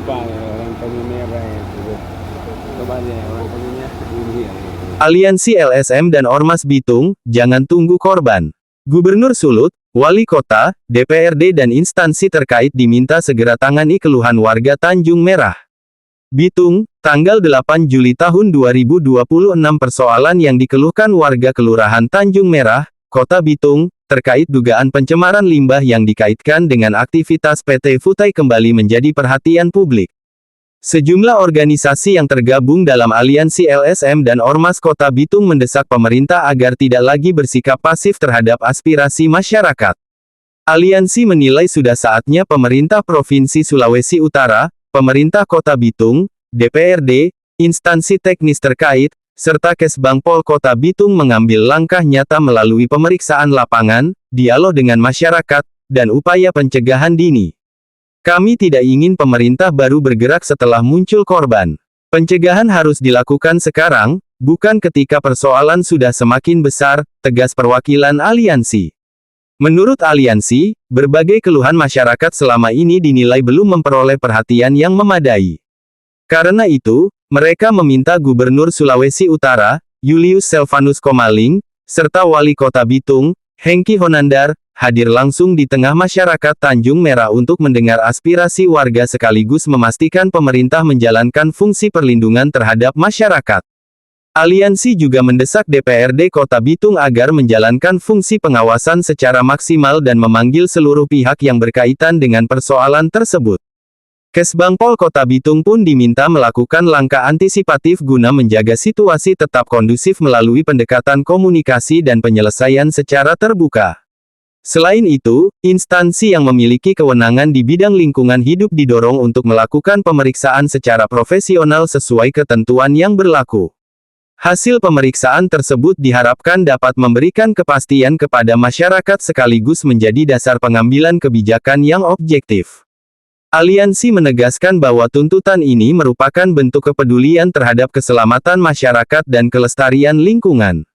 lupa ya, orang Tanjung Merah itu. Coba aja orang Tanjung Merah ini ya. Aliansi LSM dan Ormas Bitung, jangan tunggu korban. Gubernur Sulut, Wali Kota, DPRD dan instansi terkait diminta segera tangani keluhan warga Tanjung Merah. Bitung, tanggal 8 Juli tahun 2026 persoalan yang dikeluhkan warga Kelurahan Tanjung Merah, Kota Bitung, terkait dugaan pencemaran limbah yang dikaitkan dengan aktivitas PT Futai kembali menjadi perhatian publik. Sejumlah organisasi yang tergabung dalam aliansi LSM dan Ormas Kota Bitung mendesak pemerintah agar tidak lagi bersikap pasif terhadap aspirasi masyarakat. Aliansi menilai sudah saatnya pemerintah Provinsi Sulawesi Utara, pemerintah Kota Bitung, DPRD, instansi teknis terkait, serta Kesbangpol Kota Bitung mengambil langkah nyata melalui pemeriksaan lapangan, dialog dengan masyarakat, dan upaya pencegahan dini. Kami tidak ingin pemerintah baru bergerak setelah muncul korban. Pencegahan harus dilakukan sekarang, bukan ketika persoalan sudah semakin besar, tegas perwakilan aliansi. Menurut aliansi, berbagai keluhan masyarakat selama ini dinilai belum memperoleh perhatian yang memadai. Karena itu, mereka meminta Gubernur Sulawesi Utara, Julius Selvanus Komaling, serta Wali Kota Bitung, Hengki Honandar, hadir langsung di tengah masyarakat Tanjung Merah untuk mendengar aspirasi warga sekaligus memastikan pemerintah menjalankan fungsi perlindungan terhadap masyarakat. Aliansi juga mendesak DPRD Kota Bitung agar menjalankan fungsi pengawasan secara maksimal dan memanggil seluruh pihak yang berkaitan dengan persoalan tersebut. Kesbangpol Kota Bitung pun diminta melakukan langkah antisipatif guna menjaga situasi tetap kondusif melalui pendekatan komunikasi dan penyelesaian secara terbuka. Selain itu, instansi yang memiliki kewenangan di bidang lingkungan hidup didorong untuk melakukan pemeriksaan secara profesional sesuai ketentuan yang berlaku. Hasil pemeriksaan tersebut diharapkan dapat memberikan kepastian kepada masyarakat sekaligus menjadi dasar pengambilan kebijakan yang objektif. Aliansi menegaskan bahwa tuntutan ini merupakan bentuk kepedulian terhadap keselamatan masyarakat dan kelestarian lingkungan.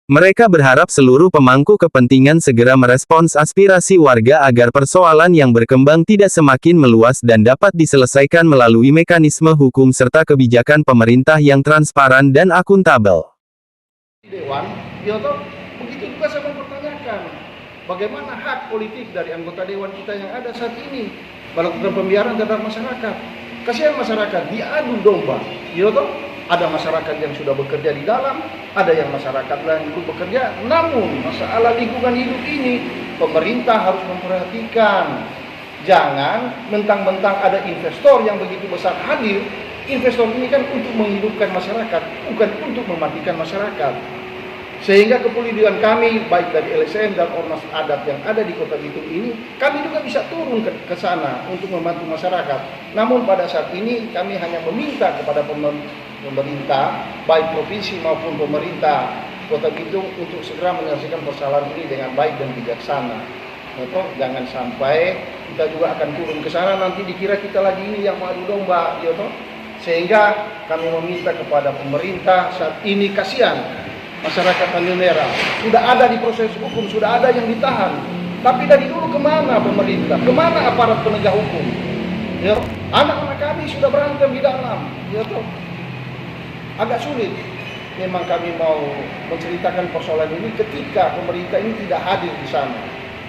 Mereka berharap seluruh pemangku kepentingan segera merespons aspirasi warga agar persoalan yang berkembang tidak semakin meluas dan dapat diselesaikan melalui mekanisme hukum serta kebijakan pemerintah yang transparan dan akuntabel. Dewan, begitu juga saya mempertanyakan, bagaimana hak politik dari anggota Dewan kita yang ada saat ini melakukan pembiaran terhadap masyarakat. Kasihan masyarakat, diadu domba. Ada masyarakat yang sudah bekerja di dalam, ada yang masyarakat lain ikut bekerja. Namun masalah lingkungan hidup ini pemerintah harus memperhatikan. Jangan mentang-mentang ada investor yang begitu besar hadir. Investor ini kan untuk menghidupkan masyarakat, bukan untuk mematikan masyarakat. Sehingga kepedulian kami, baik dari LSM dan Ormas Adat yang ada di Kota Bitung ini, kami juga bisa turun ke sana untuk membantu masyarakat. Namun pada saat ini kami hanya meminta kepada pemerintah, baik provinsi maupun pemerintah Kota Bitung untuk segera menyelesaikan persoalan ini dengan baik dan bijaksana. Jangan sampai kita juga akan turun ke sana nanti dikira kita lagi ini yang mengadu domba, Sehingga kami meminta kepada pemerintah saat ini, kasihan masyarakat Tanjung Merah sudah ada di proses hukum, sudah ada yang ditahan. Tapi dari dulu kemana pemerintah? Kemana aparat penegak hukum? Anak-anak kami sudah berantem di dalam. Agak sulit. Memang kami mau menceritakan persoalan ini ketika pemerintah ini tidak hadir di sana.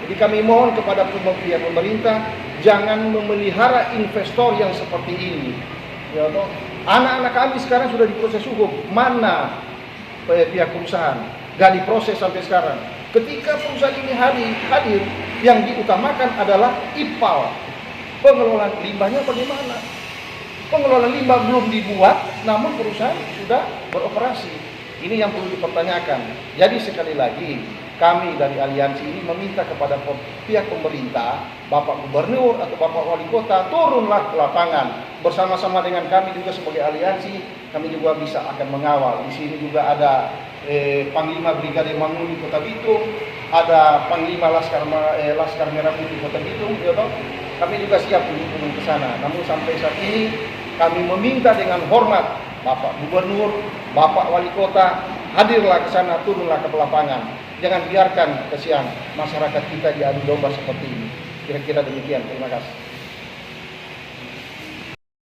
Jadi kami mohon kepada pihak pemerintah jangan memelihara investor yang seperti ini. Anak-anak kami sekarang sudah diproses hukum. Mana pihak perusahaan? Gak diproses sampai sekarang. Ketika perusahaan ini hadir, yang diutamakan adalah IPAL. Pengelolaan limbahnya bagaimana? Pengelolaan limbah belum dibuat, namun perusahaan sudah beroperasi. Ini yang perlu dipertanyakan. Jadi sekali lagi, kami dari aliansi ini meminta kepada pihak pemerintah, Bapak Gubernur atau Bapak Wali Kota, turunlah ke lapangan. Bersama-sama dengan kami juga sebagai aliansi, kami juga bisa akan mengawal. Di sini juga ada Panglima Brigade Manguni Kota Bitung, ada Panglima Laskar Merah Putih Kota Bitung, kami juga siap untuk turun ke sana. Namun sampai saat ini kami meminta dengan hormat Bapak Gubernur, Bapak Wali Kota, hadirlah ke sana, turunlah ke lapangan. Jangan biarkan kesian masyarakat kita diadu domba seperti ini. Kira-kira demikian. Terima kasih.